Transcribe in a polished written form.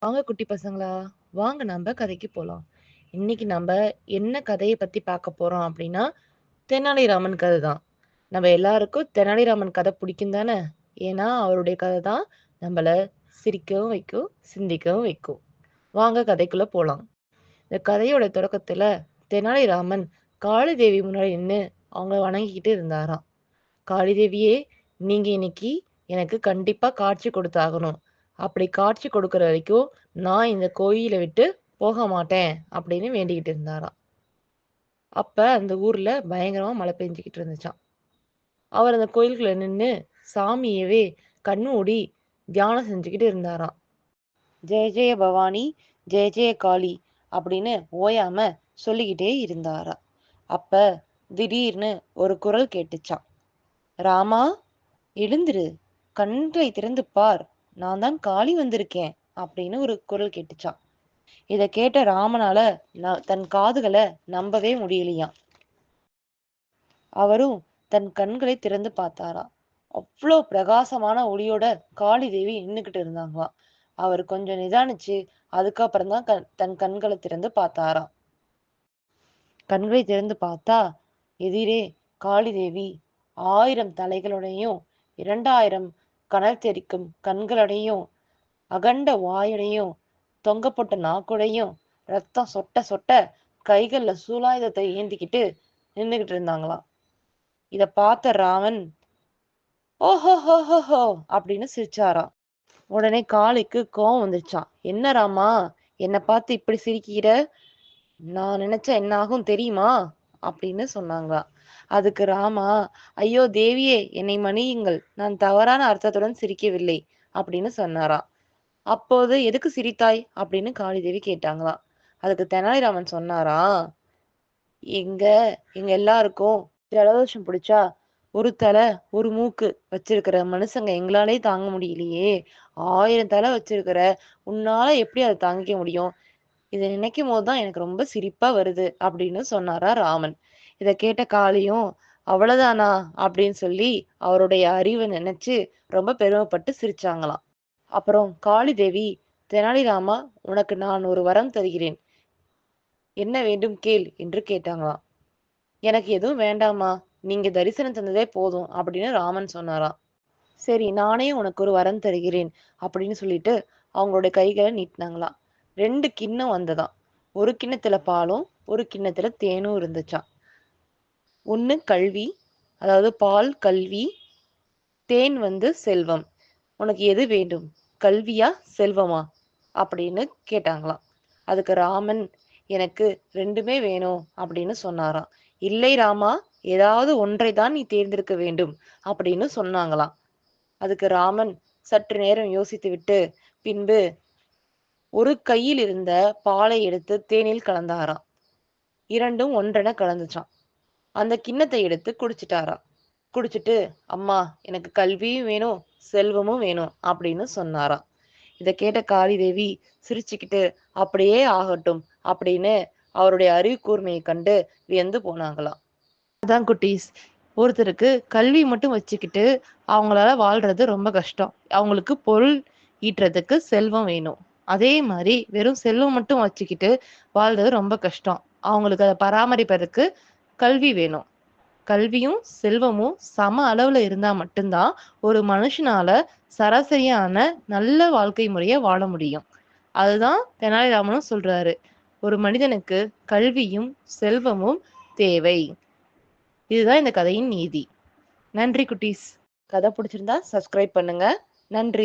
வாங்க குட்டி பசங்களா, வாங்க நம்ப கதைக்கு போலாம். இன்னைக்கு நம்ப என்ன கதைய பத்தி பார்க்க போறோம் அப்படின்னா, தெனாலிராமன் கதை தான். நம்ம எல்லாருக்கும் தெனாலிராமன் கதை பிடிக்கும் தானே? ஏன்னா அவருடைய கதை தான் நம்மள சிரிக்கவும் வைக்கும், சிந்திக்கவும் வைக்கும். வாங்க கதைக்குள்ள போலாம். இந்த கதையோட தொடக்கத்துல தெனாலிராமன் காளிதேவி முன்னாடி நின்னு அவங்கள வணங்கிக்கிட்டு இருந்தாராம். காளிதேவியே, நீங்க இன்னைக்கு எனக்கு கண்டிப்பா காட்சி கொடுத்தாகணும். அப்படி காட்சி கொடுக்கிற வரைக்கும் நான் இந்த கோயில விட்டு போக மாட்டேன் அப்படின்னு வேண்டிக்கிட்டு இருந்தாராம். அப்ப அந்த ஊர்ல பயங்கரமா மழை பெஞ்சுக்கிட்டு இருந்துச்சாம். அவர் அந்த கோயிலுக்குள்ள நின்னு சாமியவே கண்மூடி தியானம் செஞ்சுக்கிட்டு இருந்தாராம். ஜெய ஜெய பவானி, ஜெய ஜெய காளி அப்படின்னு ஓயாம சொல்லிக்கிட்டே இருந்தாராம். அப்ப திடீர்னு ஒரு குரல் கேட்டுச்சாம். ராமா, எழுந்திரு, கண்களை திறந்து பார், நான் தான் காளி வந்திருக்கேன் அப்படின்னு ஒரு குரல் கேட்டுச்சாம். இத கேட்ட ராமனால தன் காதுகளை நம்பவே முடியலையாம். அவரும் தன் கண்களை திறந்து பார்த்தாராம். அவ்வளோ பிரகாசமான ஒளியோட காளி தேவி நின்னுகிட்டு இருந்தாங்களாம். அவர் கொஞ்சம் நிதானிச்சு அதுக்கப்புறம் தான் தன் கண்களை திறந்து பார்த்தாராம். கண்களை திறந்து பார்த்தா எதிரே காளி தேவி 1000 தலைகளுடையும் 2000 கனல் தெரிக்கும் கண்களுடையும் அகண்ட வாயுடையும் தொங்கப்பட்ட நாக்குடையும் ரத்தம் சொட்ட சொட்ட கைகள்ல சூலாயுதத்தை ஏந்திக்கிட்டு நின்னுகிட்டு இருந்தாங்களாம். இத பார்த்த ராமன் ஓஹோ அப்படின்னு சிரிச்சாராம். உடனே காளிக்கு கோவம் வந்துருச்சாம். என்ன ராமா, என்னை பார்த்து இப்படி சிரிக்கிற? நான் நினைச்சா என்ன ஆகும் தெரியுமா அப்படின்னு சொன்னாங்களாம். அதுக்கு ராமா, ஐயோ தேவியே, என்னை மன்னியுங்கள், நான் தவறான அர்த்தத்துடன் சிரிக்கவில்லை அப்படின்னு சொன்னாராம். அப்போது எதுக்கு சிரித்தாய் அப்படின்னு காளிதேவி கேட்டாங்களாம். அதுக்கு தெனாலிராமன் சொன்னாராம், எங்க எங்க எல்லாருக்கும் ஜலதோஷம் பிடிச்சா ஒரு தலை ஒரு மூக்கு வச்சிருக்கிற மனுஷங்க எங்களாலே தாங்க முடியலையே, 1000 தலை வச்சிருக்கிற உன்னால எப்படி அதை தாங்கிக்க முடியும்? இதை நினைக்கும் போதுதான் எனக்கு ரொம்ப சிரிப்பா வருது அப்படின்னு சொன்னாரா ராமன். இதை கேட்ட காளியும் அவ்வளவுதானா அப்படின்னு சொல்லி அவருடைய அறிவை நினைச்சு ரொம்ப பெருமைப்பட்டு சிரிச்சாங்களாம். அப்புறம் காளி தேவி, தெனாலிராமா, உனக்கு நான் ஒரு வரம் தருகிறேன், என்ன வேண்டும் கேள் என்று கேட்டாங்களாம். எனக்கு எதுவும் வேண்டாமா, நீங்க தரிசனம் தந்ததே போதும் அப்படின்னு ராமன் சொன்னாராம். சரி, நானே உனக்கு ஒரு வரம் தருகிறேன் அப்படின்னு சொல்லிட்டு அவங்களுடைய கைகளை நீட்டினாங்களாம். 2 கிண்ணம் வந்ததாம். ஒரு கிண்ணத்துல பாலும் ஒரு கிண்ணத்துல தேனும் இருந்துச்சாம். ஒண்ணு கல்வி, அதாவது பால் கல்வி, தேன் செல்வம். உனக்கு எது வேண்டும், கல்வியா செல்வமா அப்படின்னு கேட்டாங்களாம். அதுக்கு ராமன், எனக்கு 2மே வேணும் அப்படின்னு சொன்னாராம். இல்லை ராமா, ஏதாவது ஒன்றை தான் நீ தேர்ந்தெடுக்க வேண்டும் அப்படின்னு சொன்னாங்களாம். அதுக்கு ராமன் சற்று நேரம் யோசித்து விட்டு பின்பு ஒரு கையில் இருந்த பாலை எடுத்து தேனில் கலந்தாராம். 2ம் ஒன்றென கலந்துச்சாம். அந்த கிண்ணத்தை எடுத்து குடிச்சிட்டாராம். குடிச்சிட்டு, அம்மா, எனக்கு கல்வியும் வேணும் செல்வமும் வேணும் அப்படின்னு சொன்னாராம். இதை கேட்ட காளிதேவி சிரிச்சுக்கிட்டு அப்படியே ஆகட்டும் அப்படின்னு அவருடைய அறிவு கூர்மையை கண்டு வியந்து போனாங்களாம். அதான் குட்டீஸ், ஒருத்தருக்கு கல்வி மட்டும் வச்சுக்கிட்டு அவங்களால வாழ்றது ரொம்ப கஷ்டம். அவங்களுக்கு பொருள் ஈட்டுறதுக்கு செல்வம் வேணும். அதே மாதிரி வெறும் செல்வம் மட்டும் வச்சுக்கிட்டு வாழ்றது ரொம்ப கஷ்டம். அவங்களுக்கு அதை பராமரிப்பதற்கு கல்வி வேணும். கல்வியும் செல்வமும் சம அளவுல இருந்தா மட்டும்தான் ஒரு மனுஷனால சராசரியான நல்ல வாழ்க்கை முறைய வாழ முடியும். அதுதான் தெனாலிராமனும் சொல்றாரு. ஒரு மனிதனுக்கு கல்வியும் செல்வமும் தேவை. இதுதான் இந்த கதையின் நீதி. நன்றி குட்டீஸ். கதை பிடிச்சிருந்தா சப்ஸ்கிரைப் பண்ணுங்க. நன்றி.